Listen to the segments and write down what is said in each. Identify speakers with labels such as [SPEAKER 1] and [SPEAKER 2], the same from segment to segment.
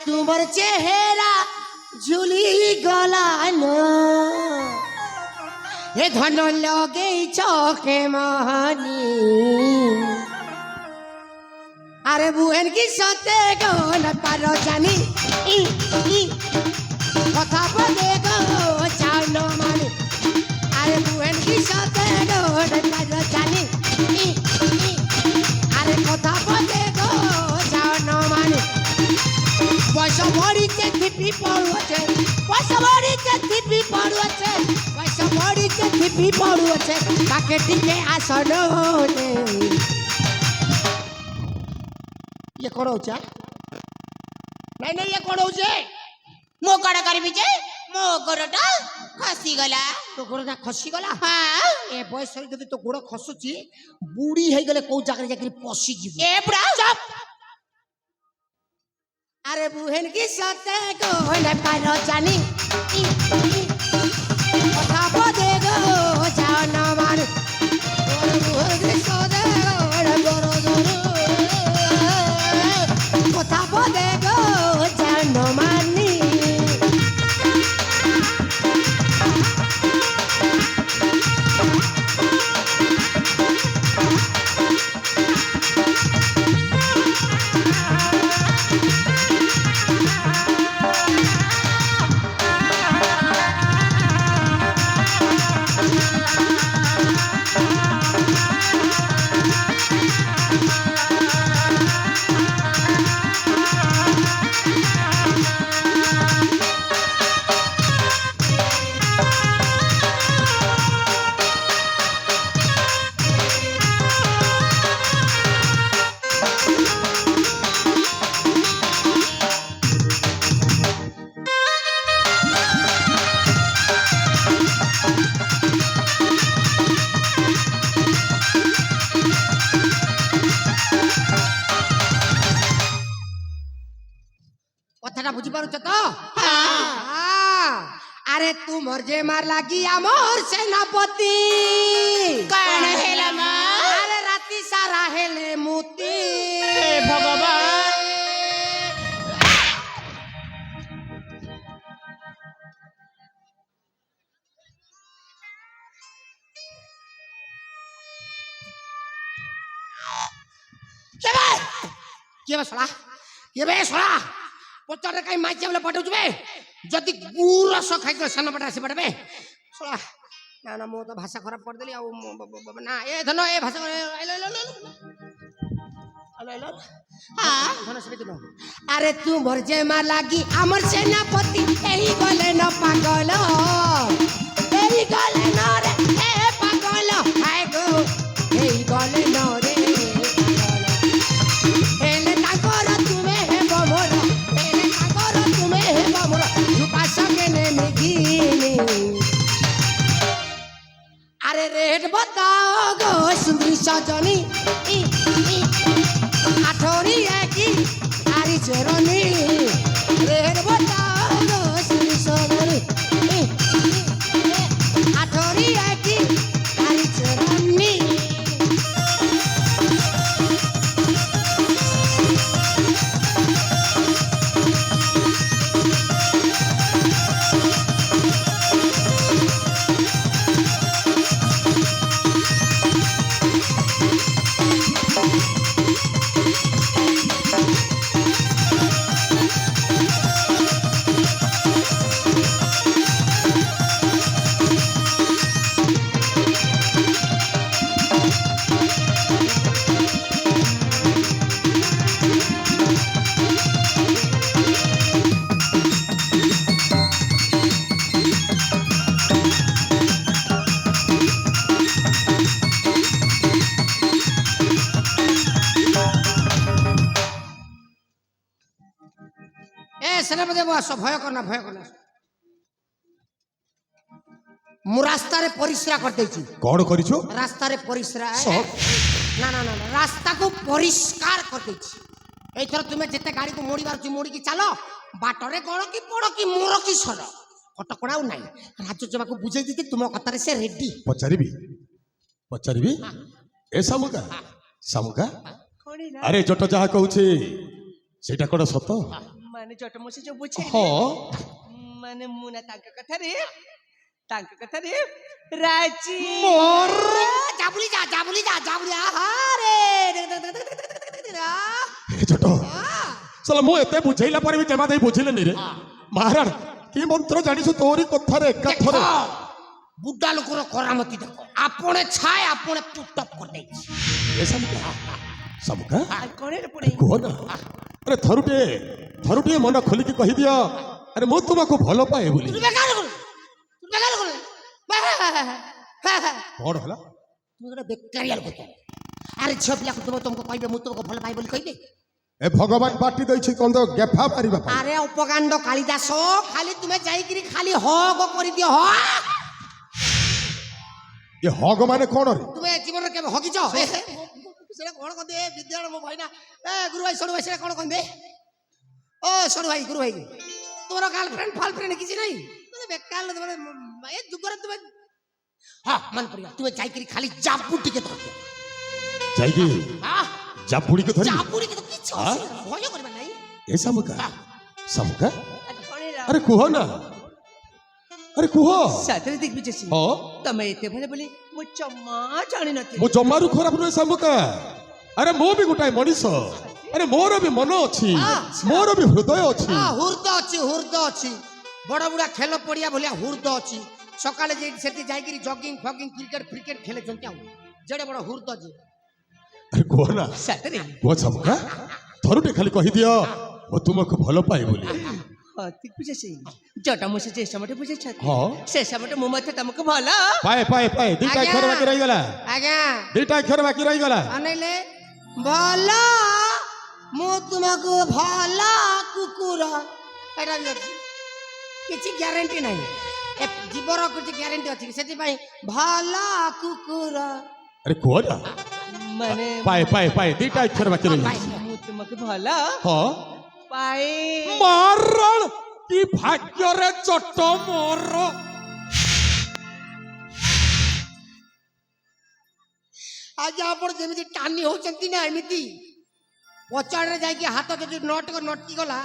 [SPEAKER 1] তোমার চেহারা ঝুলি গলানো এ ধন লগে চোখে মানি আরে বুহেন কি সতে গো না পারো জানি কথা বলে গো চাউনো মানি আরে বুহেন কি সতে গো না পারো জানি আরে কথা বলে গো চাউনো মানি পয়সা ভরিতে থিপি পড়ুছে পয়সা ভরিতে থিপি পড়ুছে পয়সা ভরিতে থিপি পড়ুছে তাকে টিকে আসন ये कौन होचा नहीं नहीं ये कौन होचे
[SPEAKER 2] मो कड़ा करबी जे मो गोड़टा खसी गला
[SPEAKER 1] तो गोड़टा खसी गला
[SPEAKER 2] हां
[SPEAKER 1] ए बयस रे जदी तो गोड़ खसुची बूढ़ी हे गले को जाकर जाकर पसी जीव
[SPEAKER 2] ए बुढ़ा चुप
[SPEAKER 1] अरे बुहेन की सते को न पारो जानी कथा बदे गो जाओ न मान और बुहेन की सते गोड़ गोरो गोरो कथा बदे गो जाओ न मानी কথাটা বুঝি পারছ তো আরে তুমর যে মার লাগি আমর সেনাপতি
[SPEAKER 2] कौन हेला मा
[SPEAKER 1] আরে রাতি সারা হেলে মুতি
[SPEAKER 2] भगवान
[SPEAKER 1] কে বে সলা কে বে সলা পচারে কাই মাইছে বলে পটাউ জবে যদি গুরস খাই তো সানা পটা আসি পটাবে সলা না না মো তো ভাষা খারাপ করে দেলি না এ ধন এ ভাষা আইলো
[SPEAKER 2] हां
[SPEAKER 1] ধন সবে দিন আরে তুমর যে মার লাগি আমর সেনাপতি এই গলে ন পাগল এই গলে ন রে এ পাগল হায় গো এই গলে ন রে এলে তাকর তুমি হে বমর এলে তাকর তুমি হে বমর ঝুপা সঙ্গে নেমে গিনি আরে রেট बताओ গো সুন্দরী সজনী আঠরি একই আরি চরণী রেট बताओ গো সুন্দরী সজনী আঠরি একই আরি চরণী সেনাপতি বস ভয় করনা মু রাস্তারে পরিশ্রা করতেছি
[SPEAKER 3] कौन करिछु
[SPEAKER 1] রাস্তারে পরিশ্রা
[SPEAKER 3] সব?
[SPEAKER 1] না না না না, রাস্তাকে পরিষ্কার করতেছি এইথর তুমি যেতে গাড়ি কো মোড়ি বারছি মোড়ি কি চালো বাটরে গড় কি পড় কি মোর কি সর কটকড়াও নাই রাজজমাকে বুঝাই দিতে তুম কথারে সে রেডি
[SPEAKER 3] पचारिबी ए सामुका अरे जोट जहा कहूचे सेटा कोन सत ମାନେ ଜଟ ମଶା ଯୋଉ ବୁଝେଇ
[SPEAKER 4] ହଁ
[SPEAKER 3] ମାନେ ମୁଁ ନା ତାଙ୍କ କଥାରେ ରାଜି
[SPEAKER 4] ମୋର
[SPEAKER 1] জাবুলি যা আহারে
[SPEAKER 4] ଏ ଛୋଟ ସାଲା ମୁଁ ଏତେ ବୁଝେଇଲା ପରେ ବି ଜମା ଦେଇ ବୁଝିଲେନି ରେ ମହାରାଣ କି ମନ୍ତ୍ର ଜାଣିଛୁ ତୋରି କଥାରେ ଏକାଥରେ
[SPEAKER 1] বুড্ডা লোকর করামতি দেখো আপনে ছায় আপনে পুটপ করে দেইছি
[SPEAKER 4] ଏ ସାମୁକା ସାମୁକା
[SPEAKER 3] କଣ ପୁଣି
[SPEAKER 4] କୁହ ନା ଆରେ ଥରୁଟିଏ ମନ ଖୋଲିକି କହିଦିଅ ଆରେ ମୁଁ ତୁମକୁ ଭଲ ପାଏ ବୋଲି
[SPEAKER 1] তুই বেকার করু
[SPEAKER 4] କଣ ହେଲା
[SPEAKER 1] তুমি ଗୋଟେ ବେକାରିଆ ଲୋକ ଆରେ ଝିଅ ପିଲାକୁ ତୁମକୁ କହିବେ ମୁଁ ତୁମକୁ ଭଲ ପାଏ ବୋଲି କହିବେ
[SPEAKER 4] ଏ ଭଗବାନ ବାଟି ଦେଇଛି କନ୍ଦ ଗେଫା ମାରିବା ପାଇଁ
[SPEAKER 1] ଆରେ ଉପକାଣ୍ଡ କାଳିଦାସ ଖାଲି ତୁମେ ଯାଇକିରି ଖାଲି ହ ଗ କରିଦିଅ ହ
[SPEAKER 4] ଏ ହଗ ମାନେ କଣ ରେ
[SPEAKER 1] ତୁମେ ଜୀବନରେ କେବେ ହଗିଛ ସେଟା କଣ କହନ୍ତି ଏ ବିଦ୍ୟାଳୟ ମୋ ଭାଇ ନା ଏ ଗୁରୁ ଭାଇ ସରୁ ଭାଇ ସେଟା କଣ କହନ୍ତି ଓ ସରୁ ଭାଇ ଗୁରୁ ଭାଇ তোমার গার্লফ্রেন্ড ফালফ্রেন্ড কিছু নাই তুমি বেকার তোমার এ যুগরে তুমি হ্যাঁ মন পড়িয়া তুমি যাইকিরি খালি জাপুটিকে ধর
[SPEAKER 4] ଯାଇକି
[SPEAKER 1] হ্যাঁ
[SPEAKER 4] ଜାବୁଡ଼ିକି ଧରି
[SPEAKER 1] জাপুটিকে তো কিছু ভয় করবে নাই
[SPEAKER 4] ଏ ସାମୁକା ସାମୁକା
[SPEAKER 3] କଣ
[SPEAKER 4] ଆରେ କୁହ ନା ଆରେ କୁହ
[SPEAKER 3] ସାଥିରେ ଦିଗ୍ବିଜୟ ସିଂ
[SPEAKER 4] ହଁ
[SPEAKER 3] ତମେ ଏତେ ଭଲ ବୋଲି ମୁଁ ଜମା ଜାଣିନଥିଲି
[SPEAKER 4] ମୁଁ ଜମାରୁ ଖରାପ ନୁହେଁ ସାମୁକା ଆରେ ମୁଁ ବି ଗୋଟାଏ ମଣିଷ ଆରେ ମୋର ବି ମନ ଅଛି ମୋର ବି ହୃଦୟ ଅଛି
[SPEAKER 1] হুর্দ ଅଛି বড় বুড়া খেল পড়িয়া ভলিয়া হুর্দ ଅଛି সকালে যে সেটি যাইকিরি জগিং ফগিং ক্রিকেট খেলেছন্তি আউ যেড়ে বড় হুর্দ আছে
[SPEAKER 4] ଆରେ କୁହ ନା
[SPEAKER 3] ସାଥିରେ
[SPEAKER 4] କୁହ ସାମୁକା ଥରୁଟେ ଖାଲି କହିଦିଅ ମୁଁ ତୁମକୁ ଭଲ ପାଏ ବୋଲି
[SPEAKER 3] ଦିଗ୍ବିଜୟ ସିଂ ଜଟ ମଶା ଯେ ସମୟରେ ବୁଝେଇଛନ୍ତି
[SPEAKER 4] ହଁ
[SPEAKER 3] ସେ ସମୟରେ ମୁଁ ମଧ୍ୟ ତମକୁ ଭଲ
[SPEAKER 4] ପାଏ ଦିଟା ଅକ୍ଷର ବାକି ରହିଗଲା
[SPEAKER 1] ଆଜ୍ଞା
[SPEAKER 4] ଦିଟା ଅକ୍ଷର ବାକି ରହିଗଲା
[SPEAKER 1] ଅନେଇଲେ ଭଲ ମୁଁ ତୁମକୁ ଭଲ କୁକୁର ଏଟା ବି ଅଛି କିଛି ଗ୍ୟାରେଣ୍ଟି ନାହିଁ ଏ ଜୀବର କିଛି ଗ୍ୟାରେଣ୍ଟି ଅଛି ସେଥିପାଇଁ ଭଲ କୁକୁର
[SPEAKER 4] ଆରେ କୁହ ନା
[SPEAKER 3] ମାନେ
[SPEAKER 4] ପାଏ ଦିଟା ଅକ୍ଷର ବାକି ରହିଗଲା
[SPEAKER 3] ମୁଁ ତୁମକୁ ଭଲ
[SPEAKER 4] ହଁ
[SPEAKER 3] ପାଏ
[SPEAKER 4] ମାରଣ କି ଭାଗ୍ୟରେ ଚଟ ମୋର
[SPEAKER 1] ଆଜି ଆପଣ ଯେମିତି ଟାନି ହଉଛନ୍ତି ନା ଏମିତି ପଚାଡ଼ରେ ଯାଇକି ହାତ ଯଦି ନଟକି ଗଲା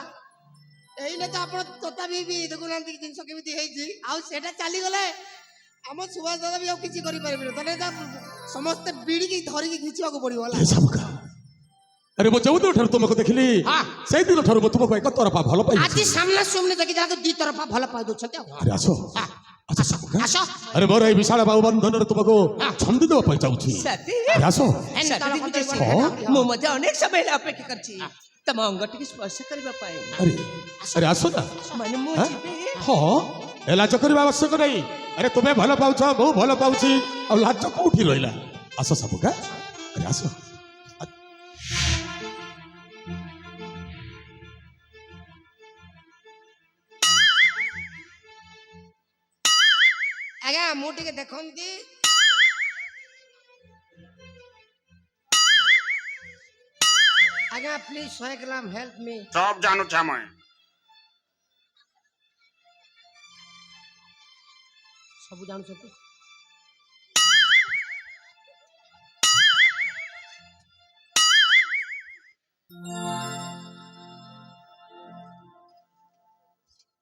[SPEAKER 1] ଏଇନେ ତ ଆପଣ ତଥାପି ବି ଦେଖୁନାହାନ୍ତି ଜିନିଷ କେମିତି ହେଇଛି ଆଉ ସେଟା ଚାଲିଗଲେ ଆମ ସୁଭାଷ ଦାଦା ବି ଆଉ କିଛି କରିପାରିବେନି ତାହେଲେ ତା ସମସ୍ତେ ବିଡ଼ିକି ଧରିକି ଘିଚିବାକୁ ପଡ଼ିବ ହେଲା
[SPEAKER 4] ଏ ସାମୁକା ଆରେ ମୁଁ ଯୋଉ ଦିନଠାରୁ ତୁମକୁ ଦେଖିଲି ସେଇ ଦିନଠାରୁ ମୁଁ ତୁମକୁ ଏକ ତରଫା ଭଲ ପାଇ
[SPEAKER 1] ଆଜି ସାମ୍ନା ସାମ୍ନି ଦେଖି ଯାହାକୁ ଦି ତରଫା ଭଲ ପାଇ ଦଉଛନ୍ତି ଆଉ
[SPEAKER 4] ଆରେ ଆସ ଆସ ସାମୁକା
[SPEAKER 1] ଆସ
[SPEAKER 4] ଆରେ ମୋର ଏଇ ବିଶାଳ ବାହୁ ବନ୍ଧନରେ ତୁମକୁ ଛନ୍ଦି ଦେବା ପାଇଁ ଚାହୁଁଛି
[SPEAKER 3] ସାଥୀ
[SPEAKER 4] ଆରେ ଆସ
[SPEAKER 3] ସାଥୀ ଦିଗ୍ବିଜୟ ସିଂ ମୁଁ ମଧ୍ୟ ଅନେକ ସମୟ ହେଲା ଅପେକ୍ଷା କରିଛି ତମ ଅଙ୍ଗ ଟିକେ ସ୍ପର୍ଶ କରିବା ପାଇଁ
[SPEAKER 4] ଆରେ ଆସ ନା
[SPEAKER 3] ମାନେ ମୁଁ ଯିବି
[SPEAKER 4] ହଁ ଏ ଲାଜ କରିବା ଆବଶ୍ୟକ ନାହିଁ ଆରେ ତୁମେ ଭଲ ପାଉଛ ମୁଁ ଭଲ ପାଉଛି ଆଉ ଲାଜ କୋଉଠି ରହିଲା ଆସ ସାମୁକା ଆରେ ଆସ
[SPEAKER 1] ଆଜ୍ଞା ମୁଁ ଟିକେ ଦେଖନ୍ତି ଆଜ୍ଞା ପ୍ଲିଜ 100 ଗ୍ରାମ ହେଲ୍ପ ମି
[SPEAKER 5] সব জানো ছাময়
[SPEAKER 1] ସବୁ ଜାଣୁଛନ୍ତି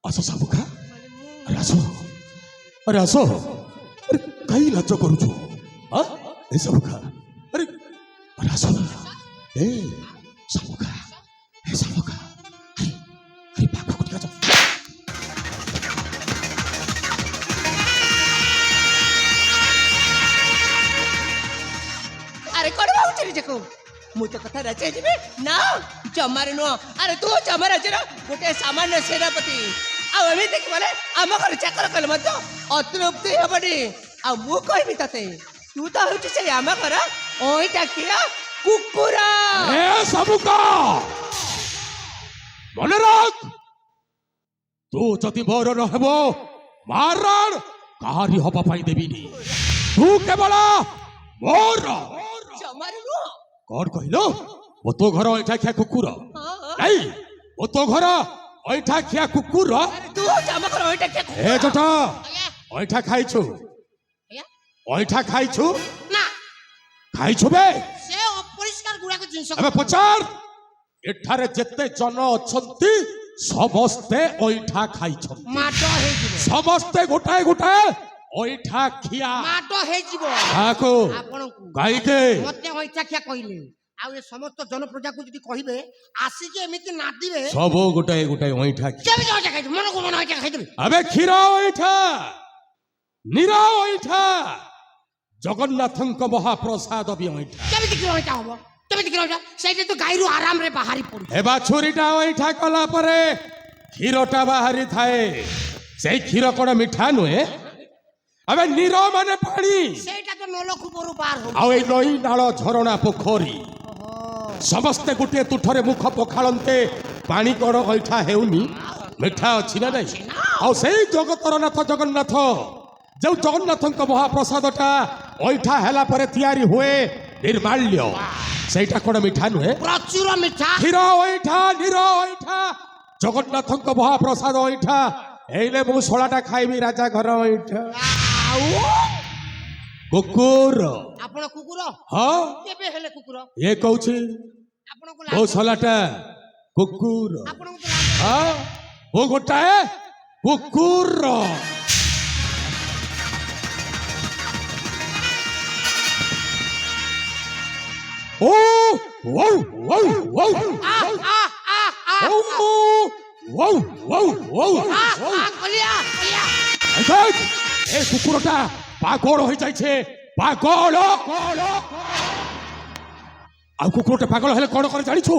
[SPEAKER 4] ଆସ ସାମୁକା ଆରେ ଆସ ଆରେ କାହିଁ ଲାଜ କରୁଛୁ ଏ ସାମୁକା ଆରେ ଆସ ଏ ସାମୁକା ଆରେ ପାଖକୁ ଟିକେ ଆସ
[SPEAKER 3] ଆରେ କଣ ଭାବୁଛୁ ନିଜକୁ ମୁଁ ତ କଥା ରାଜି ଯିବି ନା ଜମାରେ ନୁହଁ ଆରେ ତୁ ଜମା ରାଜ୍ୟର ଗୋଟେ ସାମାନ୍ୟ ସେନାପତି ଆଉ ଏମିତି ଗଲେ ଆମ ଘରେ ଚାକର କଲେ ମଧ୍ୟ ଅତୃପ୍ତି ହେବନି ଆଉ ମୁଁ କହିବି ତତେ ତୁ ତ ହଉଛି ସେଇ ଆମ ଘର ଓଇଟା କ୍ଷୀର କୁକୁର
[SPEAKER 4] ଏ ସାମୁକା ମନେ ରଖ ତୁ ଯଦି ମୋର ନହେବ ମାରଣ କାହାରି ହବା ପାଇଁ ଦେବିନି ତୁ କେବଳ ମୋର
[SPEAKER 3] ଜମାରେ ନୁହଁ
[SPEAKER 4] କଣ କହିଲ ଓ ତୋ ଘର ଅଇଠା ଖିଆ କୁକୁର ନାଇଁ ଓ ତୋ ଘର ଅଇଠା ଖିଆ କୁକୁର
[SPEAKER 3] ତୁ ହଉଛି ଆମ ଘର ଓଇଟା କ୍ଷୀର
[SPEAKER 4] ଏ ଜଟ ଅଇଠା ଖାଇଛୁ ଅଇଠା ଖାଇଛୁ
[SPEAKER 1] ନା
[SPEAKER 4] ଖାଇଛୁ ବେ
[SPEAKER 1] ସେ ଅପରିଷ୍କାର ଗୁଡ଼ାକ ଜିନିଷ
[SPEAKER 4] ଏବେ ପଚାର ଏଠାରେ ଯେତେ ଜନ ଅଛନ୍ତି ସମସ୍ତେ ଅଇଠା ଖାଇଛନ୍ତି
[SPEAKER 1] ମାଡ ହେଇଯିବ
[SPEAKER 4] ସମସ୍ତେ ଗୋଟାଏ ଗୋଟାଏ ଅଇଠା ଖିଆ
[SPEAKER 1] ମାଡ ହେଇଯିବ
[SPEAKER 4] କାହାକୁ
[SPEAKER 1] ଆପଣଙ୍କୁ
[SPEAKER 4] ଗାଇକେ
[SPEAKER 1] ମତେ ଅଇଁଠାଖିଆ କହିଲେ ଆଉ ଏ ସମସ୍ତ ଜନପ୍ରଜାକୁ ଯଦି କହିବେ ଆସିକି ଏମିତି ନାଦିବେ
[SPEAKER 4] ସବୁ ଗୋଟାଏ ଗୋଟାଏ ଅଇଠା ଖିଆ
[SPEAKER 1] କେମିତି ଅଇଁଠା ଖାଇଦେବେ ମନକୁ ମନ ଅଇଁଠା ଖାଇଦେବେ
[SPEAKER 4] ଆବେ କ୍ଷୀର ଅଇଠା ନିରା ଅଇଠା ଜଗନ୍ନାଥଙ୍କ ମହାପ୍ରସାଦ ବି ଅଇଠା
[SPEAKER 1] କେମିତି କ୍ଷୀର ଅଇଁଠା ହବ କେମିତି କ୍ଷୀର ଅଇଁଠା ସେଇଟା ତ ଗାଈରୁ ଆରାମରେ ବାହାରି ପଡୁଛି
[SPEAKER 4] ଏ ବାଛୁରୀଟା ଅଇଠା କଲା ପରେ କ୍ଷୀରଟା ବାହାରି ଥାଏ ସେଇ କ୍ଷୀର କଣ ମିଠା ନୁହେଁ ଆବେ ନିର ମାନେ ପାଣି
[SPEAKER 1] ସେଇଟା ତ ନଳକୂପରୁ ବାହାର ହବ
[SPEAKER 4] ଆଉ ଏଇ ନଈ ନାଳ ଝରଣା ପୋଖରୀ ସମସ୍ତେ ଗୋଟିଏ ତୁଠରେ ମୁଖ ପଖାଳନ୍ତେ ପାଣି କଣ ଅଇଠା ହେଉନି ମିଠା ଅଛି ନା ନାଇଁ ଆଉ ସେଇ ଜଗତର ନାଥ ଜଗନ୍ନାଥ ଯୋଉ ଜଗନ୍ନାଥଙ୍କ ମହାପ୍ରସାଦଟା ଅଇଠା ହେଲା ପରେ ତିଆରି ହୁଏ ନିର୍ମାଲ୍ୟ ସେଇଟା କଣ ମିଠା ନୁହେଁ
[SPEAKER 1] ପ୍ରଚୁର ମିଠା
[SPEAKER 4] କ୍ଷୀର ଅଇଠା ନିର ଅଇଠା ଜଗନ୍ନାଥଙ୍କ ମହାପ୍ରସାଦ ଅଇଠା ଏଇଲେ ମୁଁ ଶଳାଟା ଖାଇବି ରାଜା ଘର ଅଇଠା
[SPEAKER 1] ଆଉ
[SPEAKER 4] କୁକୁର
[SPEAKER 1] ଆପଣ କୁକୁର
[SPEAKER 4] ହଁ
[SPEAKER 1] କେବେ ହେଲେ କୁକୁର
[SPEAKER 4] ଇଏ କହୁଛି
[SPEAKER 1] ଆପଣଙ୍କୁ
[SPEAKER 4] ମୋ ଶଳାଟା କୁକୁର
[SPEAKER 1] ଆପଣଙ୍କୁ ତ ଲାଜ
[SPEAKER 4] ହଁ ମୁଁ ଗୋଟାଏ କୁକୁର ଓ ଓ ଓ ଓ ଏ କୁକୁରଟା ପାଗଳ ହୋଇଯାଇଛି ପାଗଳ ଆଉ କୁକୁରଟା ପାଗଳ ହେଲେ କଣ করে ଜାଣିଛୁ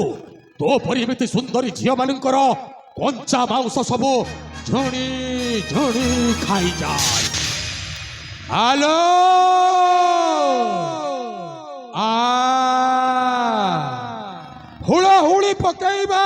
[SPEAKER 4] ତୋ ପରି ଏମିତି ସୁନ୍ଦରୀ ଝିଅ ମାନଙ୍କର କଞ୍ଚା ମାଉସ ସବୁ ଝଣି ଝଣି ଖାଇଯାଏ ହାଲୋ ହୁଳ ହୁଳି ପକେଇବା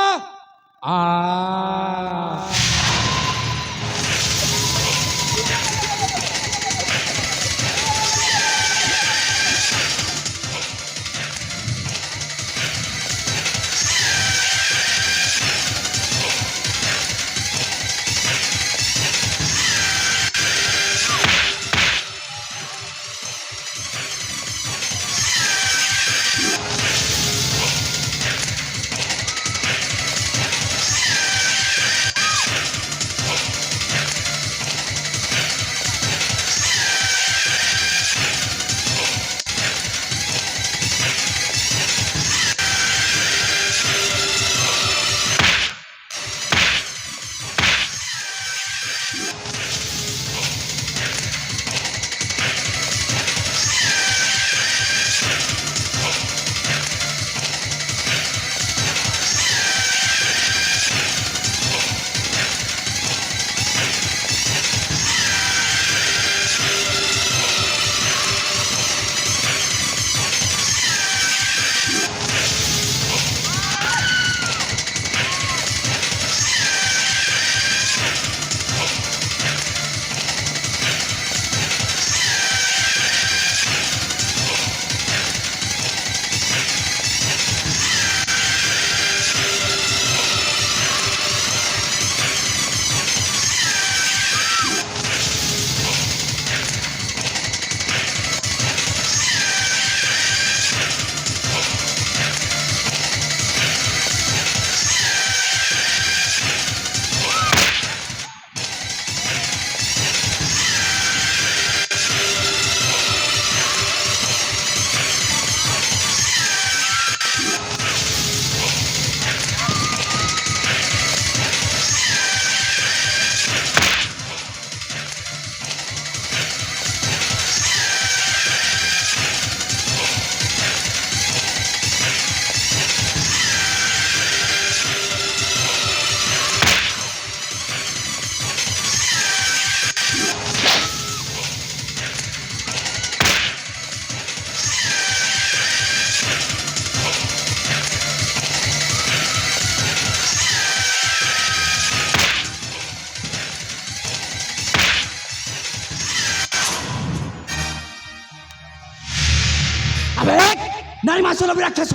[SPEAKER 3] নারী মাসল রাক্ষস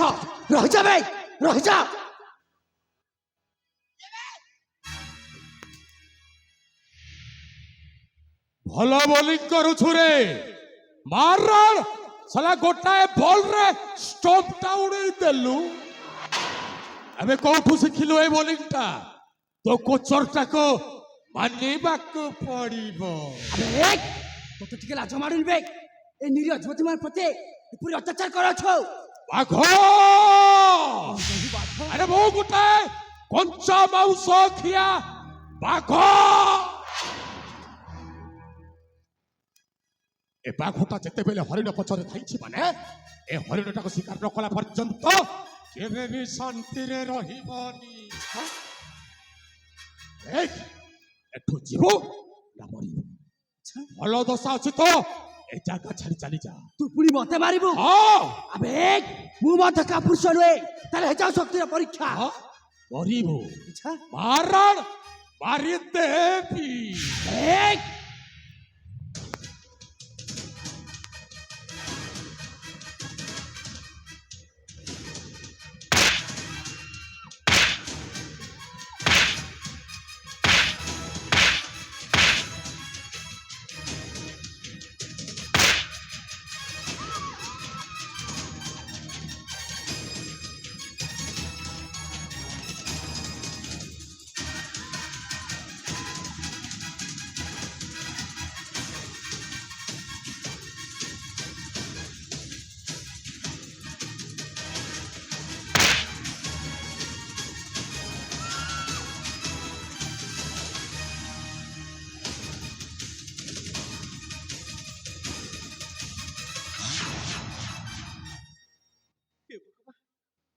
[SPEAKER 3] রহ যাবে রহ যা
[SPEAKER 4] ଭଲ ବୋଲିଂ କରୁଛୁ ରେ ମାର ସଲା ଗୋଟାଏ ବଲ ରେ ଷ୍ଟମ୍ପ ଟା ଉଡେଇ ଦେଲୁ ଏବେ କୋଉଠୁ ଶିଖିଲୁ ଏଇ ବୋଲିଂ ଟା तो कोचरटा को मानिबाकु पड़िबो।
[SPEAKER 3] আবে তোতে টিকে লাজ মারুল বে এই নিরীহ যুবতীমার প্রতি এপুরি অত্যাচার করছ।
[SPEAKER 4] बाघ अरे वो गोटे कंचा मांस खिया बाघ ए बाघटा जेते बेले हरिण पछरे थाइछि माने ए हरिणटा को शिकार न कला पर्यंत केबे भी शांति रे रहिबनी। देख एठो जीवो ना मरिबो। भलो दशा अछि तो ए जागा छाड़ी चली जा।
[SPEAKER 3] তুই পুরি মতে মারিব।
[SPEAKER 4] हां
[SPEAKER 3] আবে মু মতে কাপুরুষ নয় তাহলে হেজাও শক্তির পরীক্ষা।
[SPEAKER 4] मरिबो
[SPEAKER 3] আচ্ছা
[SPEAKER 4] मारण मारी देवी।
[SPEAKER 3] এক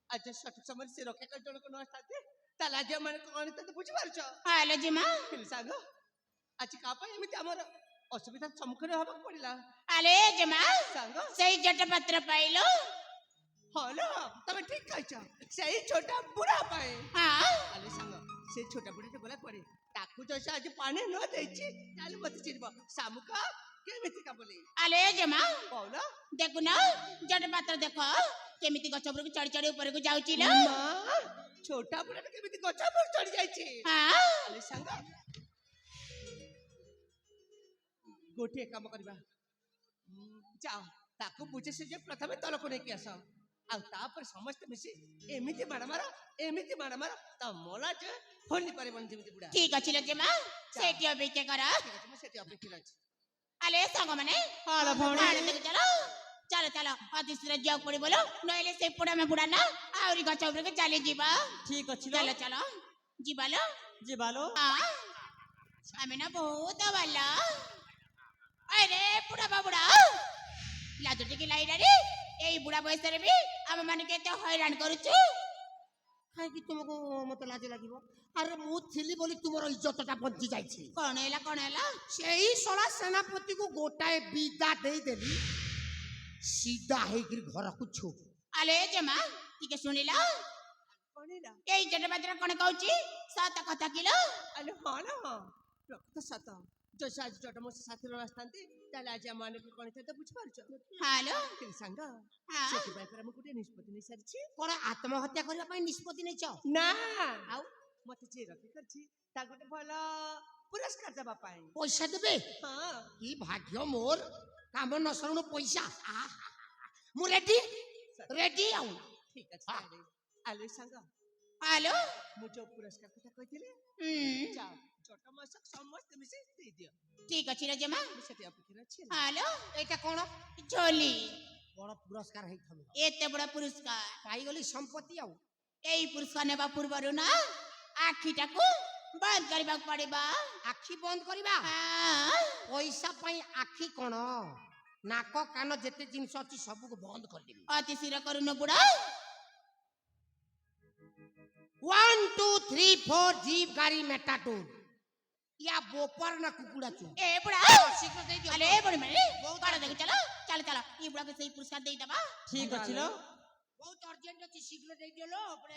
[SPEAKER 3] আজ সঠিক সময় সে রক্ষা করার জন্য কোনো আসতে তাহলে আজ মানে কোন তো বুঝি পারছ।
[SPEAKER 2] হ্যালো জিমা
[SPEAKER 3] সাଙ୍ଗ আজ কা ପାଇଁ ଏମିତି ଆମର ଅସୁବିଧାର ସମ୍ମୁଖୀନ ହେବାକୁ ପଡ଼ିଲା।
[SPEAKER 2] ଆଲେ ଜିମା
[SPEAKER 3] ସାଙ୍ଗ
[SPEAKER 2] ସେଇ ଜଟପତ୍ର ପାଇଲ?
[SPEAKER 3] ହଁ ଲୋ ତମେ ଠିକ କହିଛ ସେଇ ଛୋଟା ବୁଢ଼ା ପାଇଁ।
[SPEAKER 2] ହଁ
[SPEAKER 3] ଆଲେ ସାଙ୍ଗ ସେ ଛୋଟା ବୁଢ଼ାଟେ ଗଲା ପରେ ତାକୁ ଯଦି ଆଜି ପାଣି ନ ଦେଇଛି ତାହେଲେ ମତେ ଚିରିବ ଶାମୁକ କେମିତି କା ବୋଲି।
[SPEAKER 2] ଆଲେ ଜିମା
[SPEAKER 3] କହୁନ
[SPEAKER 2] ଦେଖୁନ ଜଟପତ୍ର ଦେଖ କେମିତି ଗଛ ଉପରକୁ ଚଢି ଚଢି ଉପରକୁ ଯାଉଛି ଲୋ।
[SPEAKER 3] ମା ଛୋଟା ବୁଢ଼ାଟେ କେମିତି ଗଛ ଉପରେ ଚଢି ଯାଇଛି।
[SPEAKER 2] ହଁ
[SPEAKER 3] ଆଲେ ସାଙ୍ଗ ଗୋଟିଏ କାମ କରିବା ଯାଅ ତାକୁ ବୁଝେ ସେ ଯେ ପ୍ରଥମେ ତଳକୁ ନେଇକି ଆସ ଆଉ ତାପରେ ସମସ୍ତେ ମିଶି ଏମିତି ମାଡ଼ ମାର ତା ମଲା ଯେ ହୋଲି ପାରିବନି ଯେମିତି ବୁଢ଼ା।
[SPEAKER 2] ଠିକ ଅଛି ଲୋ ଜିମା ସେଇଠି ଅପେକ୍ଷା କର।
[SPEAKER 3] ଠିକ ଅଛି ମୁଁ ସେଠି ଅପେକ୍ଷା ଅଛି।
[SPEAKER 2] ଆଲେ ସାଙ୍ଗମାନେ
[SPEAKER 3] ହଳ ଭଉଣୀ।
[SPEAKER 2] ପାଣି ଦେଖି ଚାଲ ଚାଲ ଚାଲ ଅତି ଶୀଘ୍ର ଯିବାକୁ ପଡିବ ଲୋ ନହେଲେ ସେ ବୁଢା ନା ଆହୁରି ଗଛ ଉପରକୁ ଚାଲି ଯିବା।
[SPEAKER 3] ଠିକ ଅଛି
[SPEAKER 2] ଚାଲ ଚାଲ ଯିବା ଲୋ
[SPEAKER 3] ଯିବାଲୋ।
[SPEAKER 2] ହଁ ଆମେ ନା ବହୁତ ଭଲ। ଆରେ ବୁଢା ଲାଜ ଟିକେ ଲାଇଲାରେ ଏଇ ବୁଢା ବୟସରେ ବି ଆମ ମାନଙ୍କୁ ଏତେ ହଇରାଣ କରୁଛୁ।
[SPEAKER 1] କାହିଁକି ତୁମକୁ ମତେ ଲାଜ ଲାଗିବ? ଆରେ ମୁଁ ଥିଲି ବୋଲି ତୁମର ଇଜ୍ଜତଟା ବଞ୍ଚି ଯାଇଛି।
[SPEAKER 2] କଣ ହେଲା
[SPEAKER 1] ସେଇ ଶଳା ସେନାପତିକୁ ଗୋଟାଏ ବିଦା ଦେଇଦେଲି ସିଧା ହେଇକିରି ଘରକୁ ଛୁ।
[SPEAKER 2] ଆଲେ ଜମା ଟିକେ ଶୁଣିଲ
[SPEAKER 3] କଣିଲା
[SPEAKER 2] ଏଇ ଜଟପତ୍ର କଣ କହୁଛି ସତ କଥା କିଲୋ?
[SPEAKER 3] ଆଲେ ହଁ ନା ହଁ ପ୍ରକୃତ ସତ ଯଦି ଆଜି ଜଟ ମୋ ସାଥିରେ ଆସିଥାନ୍ତି ତାହେଲେ ଆଜି ଆମ ମାନଙ୍କୁ କଣ ତ ବୁଝିପାରୁଛ।
[SPEAKER 2] ହାଲୋ
[SPEAKER 3] ସାଙ୍ଗ
[SPEAKER 2] ହଁ
[SPEAKER 3] ସେଥିପାଇଁ ପରା ମୁଁ ଗୋଟେ ନିଷ୍ପତ୍ତି ନେଇ ସାରିଛି।
[SPEAKER 1] କଣ ଆତ୍ମହତ୍ୟା କରିବା ପାଇଁ ନିଷ୍ପତ୍ତି ନେଇଛ?
[SPEAKER 3] ନା ଆଉ ମତେ ଯିଏ ରକ୍ଷା କରିଛି ତା ଗୋଟେ ଭଲ ପୁରସ୍କାର ଦେବା ପାଇଁ
[SPEAKER 1] ପଇସା ଦେବେ?
[SPEAKER 3] ହଁ
[SPEAKER 1] କି ଭାଗ୍ୟ ମୋର କାମ ନ ସରୁଣୁ ପଇସା। ମୁଁ ରେଡି ଆଉ
[SPEAKER 3] ଠିକ ଅଛି ତାହେଲେ। ଆଲେ ସାଙ୍ଗ
[SPEAKER 2] ହାଲୋ
[SPEAKER 3] ମୁଁ ଯୋଉ ପୁରସ୍କାର କଥା କହିଥିଲି ଯାଅ ଜଟ ମାସ ସମସ୍ତେ ମିଶି ଦେଇଦିଅ।
[SPEAKER 2] ଠିକ ଅଛି ଜମା
[SPEAKER 3] ମୁଁ ସେଠି ଅପେକ୍ଷା ଅଛି।
[SPEAKER 2] ହାଲୋ
[SPEAKER 1] ଏଇଟା କଣ?
[SPEAKER 2] ଝୋଲି
[SPEAKER 1] ବଡ ପୁରସ୍କାର ହେଇଥାନ୍ତା।
[SPEAKER 2] ଏତେ ବଡ ପୁରସ୍କାର
[SPEAKER 1] ପାଇଗଲି ସମ୍ପତ୍ତି। ଆଉ
[SPEAKER 2] ଏଇ ପୁରସ୍କାର ନେବା ପୂର୍ବରୁ ନା ଆଖିଟାକୁ ବନ୍ଦ କରିବାକୁ ପଡିବ।
[SPEAKER 1] ଆଖି ବନ୍ଦ କରିବା? ପଇସା ପାଇଁ ଆଖି କଣ ନାକ କାନ ଯେତେ ଜିନିଷ ଅଛି ସବୁକୁ ବନ୍ଦ କରିଦେବି।
[SPEAKER 2] ଅତି ଶୀଘ୍ର କରୁନ ବୁଢା।
[SPEAKER 1] 1 2 3 4 जीप गाड़ी मेटाडोर या बोपर ना कुकुड़ा चू।
[SPEAKER 2] ए बुढ़ा
[SPEAKER 1] शीघ्र दे दियो।
[SPEAKER 2] अरे बुढ़ी मेरे बड़ा देख चलो चल चल ये बुढ़ा के सही पुरस्कार दे दबा।
[SPEAKER 3] ठीक अछि लो
[SPEAKER 1] बहुत अर्जेंट अछि शीघ्र दे दियो लो अपने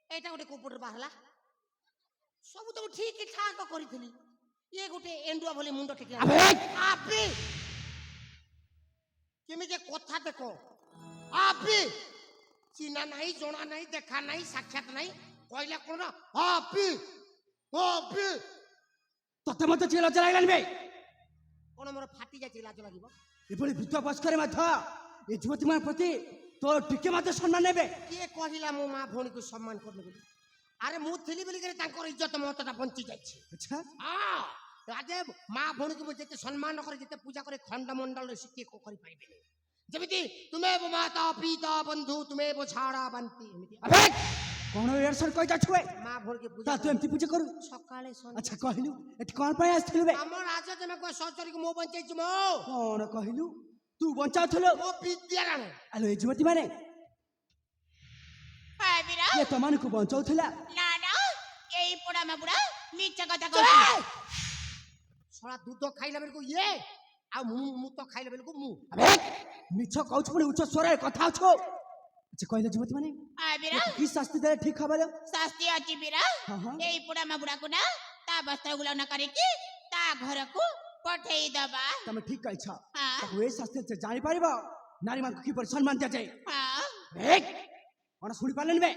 [SPEAKER 1] एटा गोटे कोपटर बाहला सब तो ठीक ठाक करी ये गोटे एंडुआ भले मुंड टेक आपे केमी जे कथा देखो आपे চিনা নাই জনা নাই দেখা নাই সাক্ষাৎ নাই কইলা কোন হাপি হাপি
[SPEAKER 3] ତତେ ମତେ ଚିଲ ଚଲାଇଲାନି ବେ
[SPEAKER 1] কোন মোর ফাটি যাচ্ছে লাজ লাগিব
[SPEAKER 3] ଏଭଳି ଭୂତ ବସ୍କରେ ମଧ୍ୟ ଏ ଯୁବତୀମାନଙ୍କ ପ୍ରତି ତୋ ଟିକେ ମଧ୍ୟ ସମ୍ମାନ ନେବେ
[SPEAKER 1] କିଏ କହିଲା ମୋ ମା ଭଉଣୀକୁ ସମ୍ମାନ କରୁନି ବୋଲି ଆରେ ମୁଁ ଥିଲି ବୋଲି କରି ତାଙ୍କର ଇଜ୍ଜତ ମହତଟା ବଞ୍ଚି ଯାଇଛି
[SPEAKER 3] ଆଚ୍ଛା
[SPEAKER 1] ହଁ ଆଜି ମା ଭଉଣୀକୁ ମୁଁ ଯେତେ ସମ୍ମାନ କରି ଯେତେ ପୂଜା କରି ଖଣ୍ଡମଣ୍ଡଳରେ ସେ କିଏ କରିପାରିବେନି ଯେମିତି ତୁମେ ମାତା ପିତା ବନ୍ଧୁ ତୁମେ ଛାଡା ବାନ୍ତି ଏମିତି
[SPEAKER 3] ଆବେ କଣ ଏରସନ କହି ଯାଉଛୁ ବେ
[SPEAKER 1] ମା ଭଉଣୀକୁ
[SPEAKER 3] ତା
[SPEAKER 1] ପୂଜା
[SPEAKER 3] ତୁ ଏମିତି ପୂଜା କରୁ
[SPEAKER 1] ସକାଳେ
[SPEAKER 3] ଆଚ୍ଛା କହିଲୁ ଏଠି କଣ ପାଇଁ ଆସିଥିଲୁ ବେ
[SPEAKER 1] ଆମ ରାଜା ଜମା ସଚରିକୁ ମୁଁ ବଞ୍ଚେଇଛି ମୋ
[SPEAKER 3] କଣ କହିଲୁ ତୁ ବଞ୍ଚାଉଥିଲୁ
[SPEAKER 1] ମୋ ବିଦ୍ୟାରାଣୀ
[SPEAKER 3] ଆଲୋ ଏ ଯୁବତୀ ମାନେ
[SPEAKER 2] ଭାବିରା
[SPEAKER 3] କିଏ ତମାନଙ୍କୁ ବଞ୍ଚାଉଥିଲା
[SPEAKER 2] ନା ନା ଏଇ ବୁଢା ମା ବୁଢା ମିଛ କଥା କହୁଛି
[SPEAKER 1] ଶଳା ଦୁଧ ଖାଇଲା ବେଳକୁ ଇଏ ଆଉ ମୁଁ ତ ଖାଇଲା ବେଳକୁ ମୁଁ
[SPEAKER 3] ଆବେ ମିଛ କହୁଛୁ ପୁଣି ଉଚ୍ଚ ସ୍ୱରରେ କଥା ହଉଛୁ ଆଚ୍ଛା କହିଲେ ଯୁବତୀ ମାନେ
[SPEAKER 2] ଭାବିରା
[SPEAKER 3] କି ଶାସ୍ତି ଦେଲେ ଠିକ ହବ ଲୋ?
[SPEAKER 2] ଶାସ୍ତି ଅଛି ବିରା
[SPEAKER 3] ହଁ, ହଁ।
[SPEAKER 2] ଏଇ ବୁଢା ମା ବୁଢାକୁ ନା ତା ବସ୍ତ୍ର ଗୁଲନ କରିକି ତା ଘରକୁ ପଠେଇ ଦବା
[SPEAKER 3] ତମେ ଠିକ କହିଛ
[SPEAKER 2] ହଁ
[SPEAKER 3] ତାକୁ ଏ ଶାସ୍ତି ସେ ଜାଣିପାରିବ ନାରୀମାନଙ୍କୁ କିପରି ସମ୍ମାନ ଦିଆଯାଏ
[SPEAKER 2] ହଁ
[SPEAKER 3] ଏ, କଣ ଶୁଣି ପାରିଲେନି ବେ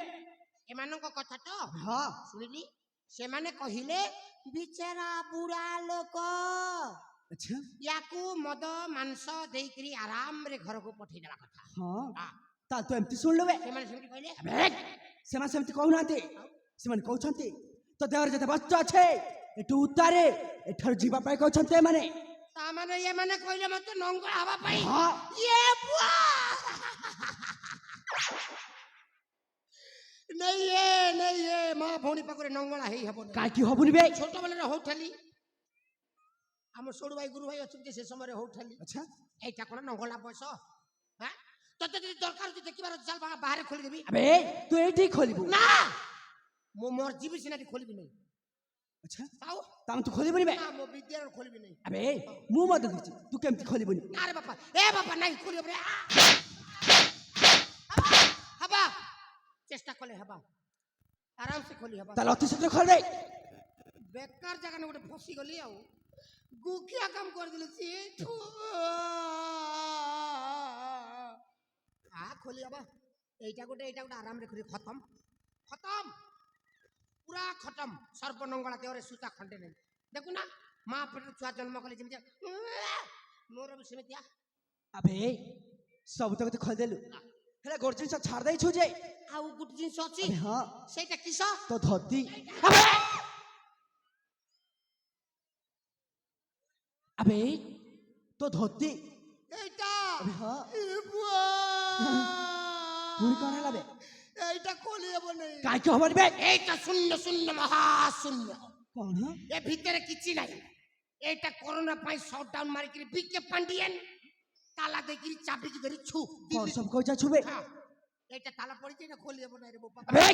[SPEAKER 1] ଏମାନଙ୍କ କଥା ତ
[SPEAKER 3] ହଁ
[SPEAKER 1] ଶୁଣିଲି ସେମାନେ କହିଲେ ବିଚାରା ବୁଢା ଲୋକ
[SPEAKER 3] ଆଚ୍ଛା
[SPEAKER 1] ୟାକୁ ମଦ ମାଂସ ଦେଇକିରି ଆରାମରେ ଘରକୁ ପଠେଇ ଦେବା କଥା
[SPEAKER 3] ହଁ
[SPEAKER 1] ହଁ,
[SPEAKER 3] ତାହେଲେ ତୁ ଏମିତି ଶୁଣିଲୁ ବେ
[SPEAKER 1] ସେମାନେ ସେମିତି କହିଲେ
[SPEAKER 3] ଆବେ, ସେମାନେ ସେମିତି କହୁନାହାନ୍ତି ସେମାନେ କହୁଛନ୍ତି ତୋ ଦେହରେ ଯେତେ ବସ୍ତ୍ର ଅଛି ଏଠୁ ଉତ୍ତାରେ ଏଠାରୁ ଯିବା ପାଇଁ କହୁଛନ୍ତି ଏମାନେ
[SPEAKER 1] ତାମାନେ ଏମାନେ କହିଲେ ମତେ ନଙ୍ଗଳ ହବା ପାଇଁ
[SPEAKER 3] ହଁ
[SPEAKER 1] ଇଏ ବୁଆ ନେଇ ଏ ମା ଭଉଣୀ ପାଖରେ ନଙ୍ଗଳା ହେଇ ହବନି
[SPEAKER 3] କାହିଁକି ହବୁନି ବେ
[SPEAKER 1] ଛୋଟ ବେଳରେ ହଉଠାଲି ଆମ ସୋଡୁ ଭାଇ ଗୁରୁ ଭାଇ ଅଛନ୍ତି ସେ ସମୟରେ ହଉଠାଲି
[SPEAKER 3] ଆଚ୍ଛା
[SPEAKER 1] এইটা কোন নঙ্গলা বয়স হ্যাঁ তোতে যদি দরকার যদি দেখিবার চাল বাহারে খোলি দেবি
[SPEAKER 3] আবে তু এইଠି খোলিবু
[SPEAKER 1] না মো মোর জিবি সিনাটি খোলিবি নাই
[SPEAKER 3] আচ্ছা
[SPEAKER 1] তাও
[SPEAKER 3] তাহলে তু খোলিবুনি বে
[SPEAKER 1] না মো বিদ্যালয় খোলিবি নাই
[SPEAKER 3] আবে ମୁଁ ମଧ୍ୟ ଦେଇଛି ତୁ କେମିତି ଖୋଲିବୁନି
[SPEAKER 1] না রে বাবা এ বাবা নাই খোলিব রে হবা চেষ্টা করলে হবা আরাম সে খোলি হবা
[SPEAKER 3] তাহলে অতি শীঘ্র খোলে
[SPEAKER 1] বেকার জায়গা না গোটে ফসি গলি আও গুখিয়া কাম করে দিলে সে খোলি হবা এইটা গোটে আরাম রে খোলি খতম খতম পুরা খতম সর্বনঙ্গলা দেহরে সুতা খন্ডে নাই দেখু না মা পেটের ছুয়া জন্ম কলে যেମିତି ମୋର ବି ସେମିତିଆ
[SPEAKER 3] আবে ସବୁ ତକ ତୁ ଖୋଲିଦେଲୁ ହେଲେ ଗୋଟେ ଜିନିଷ ଛାଡ଼ି ଦେଇଛୁ ଯେ
[SPEAKER 1] ଆଉ ଗୋଟେ ଜିନିଷ ଅଛି
[SPEAKER 3] ଆବେ ହଁ
[SPEAKER 1] ସେଇଟା କିସ
[SPEAKER 3] ତୋ ଧୋତି ଆବେ ତୋ ଧୋତି
[SPEAKER 1] এইটা
[SPEAKER 3] আবে ହଁ
[SPEAKER 1] এ বুয়া
[SPEAKER 3] ପୁଣି କଣ ହେଲା ବେ
[SPEAKER 1] এইটা খোলি হব নাই
[SPEAKER 3] କାହିଁକି ହବନି ବେ
[SPEAKER 1] এইটা শূন্য শূন্য মহাশূন্য
[SPEAKER 3] କଣ
[SPEAKER 1] এ ভিতরে কিছু নাই এইটা করোনা পাই শটডাউন মারিকি বিকে পান্ডিয়ান তালা দেখিরি চাবিকি ধরি ছু
[SPEAKER 3] କଣ ସବୁ କହି ଯାଉଛୁ ବେ
[SPEAKER 1] হ্যাঁ, এইটা তালা পড়িছে এটা খোলি হব নাই রে বাবা
[SPEAKER 3] আবে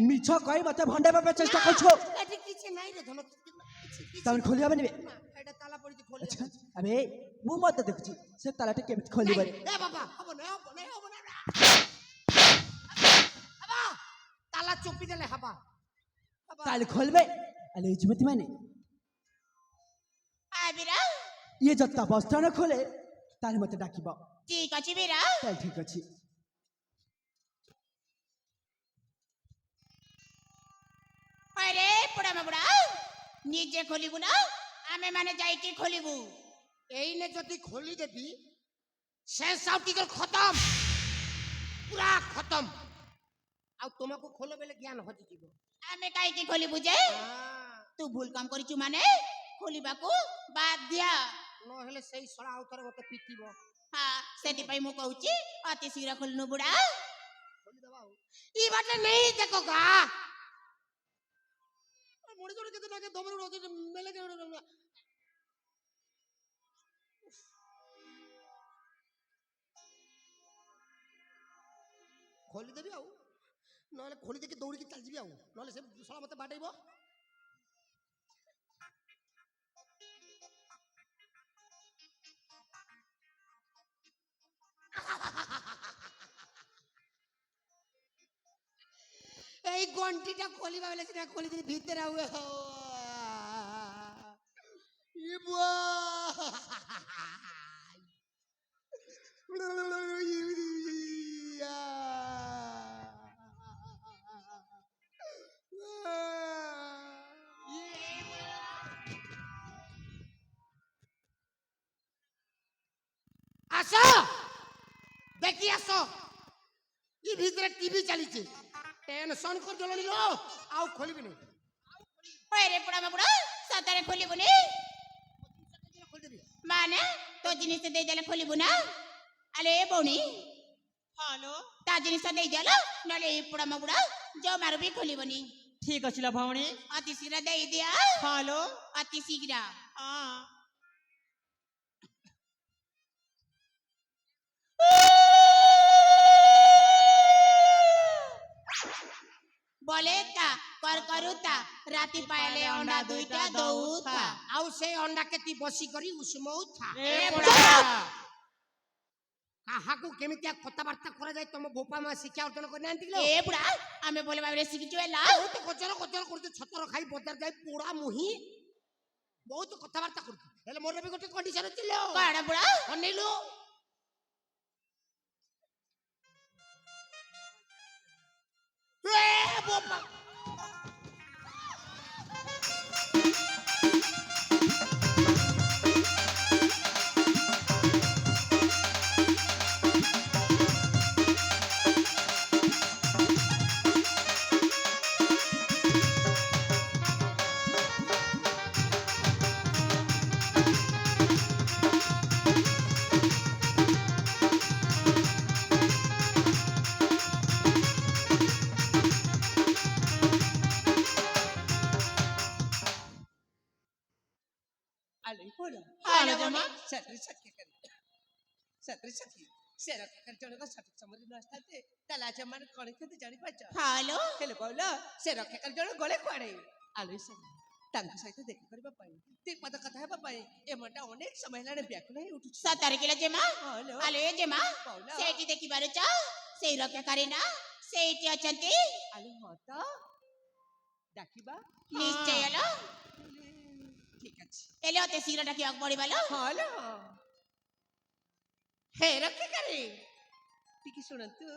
[SPEAKER 3] মিଛ କହି ମତେ ଭଣ୍ଡେଇବା ପାଇଁ ଚେଷ୍ଟା କରୁଛୁ
[SPEAKER 1] এটি কিছু নাই রে ধন কিছু
[SPEAKER 3] ତାହେଲେ ଖୋଲି ହବନି ବେ
[SPEAKER 1] না এটা তালা পড়িছে খোলি
[SPEAKER 3] আচ্ছা আবে ମୁଁ ମଧ୍ୟ ଦେଖୁଛି ସେ ତାଲାଟି କେମିତି ଖୋଲିବନି
[SPEAKER 1] এ বাবা হব না হব না হব না হবা তালা চুপি দেলে হবা হবা
[SPEAKER 3] তাহলে ଖୋଲିବେ ଆଲେ ଏଇ ଯୁବତୀ ମାନେ
[SPEAKER 2] ଭାବିରା
[SPEAKER 3] ଇଏ ଯତା ବସ୍ତ୍ର ନ ଖୋଲେ ତାହେଲେ ମତେ ଡାକିବ
[SPEAKER 2] ଠିକ ଅଛି ବିରା
[SPEAKER 3] ତାହେଲେ ଠିକ ଅଛି
[SPEAKER 2] ଆରେ ବୁଢା ମା ବୁଢା ନିଜେ ଖୋଲିବୁ ନା ଆମେ ମାନେ ଯାଇକି ଖୋଲିବୁ
[SPEAKER 1] এইনে যদি খোলি দেবি শেষ আউটিকল খতম পুরা খতম ଆଉ তোমাকে খোলো বেলে জ্ঞান হজি ଯିବ
[SPEAKER 2] ଆମେ କାହିଁକି ଖୋଲିବୁ ଯେ ତୁ ଭୁଲ କାମ କରିଛୁ ମାନେ ଖୋଲିବାକୁ ବାଧ୍ୟ
[SPEAKER 1] ନହେଲେ ସେଇ ଶଳା ଆଉ ଥରେ ମତେ ପିଟିବ
[SPEAKER 2] ହଁ ସେଥିପାଇଁ ମୁଁ କହୁଛି ଅତି ଶୀଘ୍ର ଖୋଲିନୁ ବୁଢା
[SPEAKER 1] ଖୋଲିଦବା ଆଉ ଇ ବାଟେ ନେଇ ଦେଖ ଗା ମୁଡି ଜୋଡ କେତେ ନାକେ ଦମରୁ ରଜ মেলে কে ଖୋଲି ଦେବି ଆଉ ନହେଲେ ଖୋଲି ଦେଇକି ଦୌଡ଼ିକି ଚାଲିଯିବି ଆଉ ନହେଲେ ସେ ଶଳା ମତେ ବାଡେଇବ এই গন্টিটা খোলিবা বেলে সেটা খোলি দিই ভিতরে আউ ই বুয়া रे टीवी चलीचे टेंशन कर देलनी लो आउ खोलिबिनी
[SPEAKER 2] अरे बुढ़ा बाबुड़ा सतारे खोलिबुनी
[SPEAKER 1] खोल देबी
[SPEAKER 2] माने तो जिनिस दे देले खोलिबु ना अले बौनी
[SPEAKER 3] हालो
[SPEAKER 2] ता जिनिस दे देला नले बुढ़ा बाबुड़ा जो मारू भी खोलिबुनी
[SPEAKER 3] ठीक अछि ला भौणी
[SPEAKER 2] अति शीघ्र दे दिया
[SPEAKER 3] हालो
[SPEAKER 2] अति शीघ्र
[SPEAKER 3] हां
[SPEAKER 2] बोले ता कर करूता राती पायले अंडा दुईटा दउता
[SPEAKER 1] आउ से अंडा के ती बसी करी उसमौ था
[SPEAKER 3] ए बुढ़ा
[SPEAKER 1] काहाकू केमितिया कथाबार्ता करा जाय तम बोपा मा शिक्षा अर्जन करने आंतिलो
[SPEAKER 2] ए बुढ़ा आमे बोले बाबरे सिकिचु एला
[SPEAKER 1] बहुत कचर कचर करते छतर खाई बजार जाय पोड़ा मुही बहुत कथाबार्ता करते हेले मोर भी गोटे कंडीशन थिलो
[SPEAKER 2] काड़ा बुढ़ा
[SPEAKER 1] अनेलो ए बोपा
[SPEAKER 3] आले बोलो
[SPEAKER 2] हालो
[SPEAKER 3] जमा
[SPEAKER 2] बोली।
[SPEAKER 3] सत्री सत्य कर सत्री सत्य सेरा कर जण का सत्य समरी नसताते तलाच्या मन कोणी कधी जाणी पाच
[SPEAKER 2] हालो
[SPEAKER 3] हेले बोलो सेरा कर जण गळे कोणे आले सर तांक सहित देखा करबा पाई ते पद कथा हेबा पाई ए मटा अनेक समय लाने ब्याकुल हे उठु
[SPEAKER 2] सतारे किलो जेमा
[SPEAKER 3] हालो
[SPEAKER 2] अले जेमा
[SPEAKER 3] बोलो
[SPEAKER 2] सेठी देखि बारुच सेई रके करेना सेठी अछंती
[SPEAKER 3] आले होता डाकिबा
[SPEAKER 2] निश्चय एलो
[SPEAKER 3] ठीक अछि
[SPEAKER 2] एले अति शीघ्र डाकी आग पड़ी बालो
[SPEAKER 3] हालो हे रखे करे टिकी सुनंतु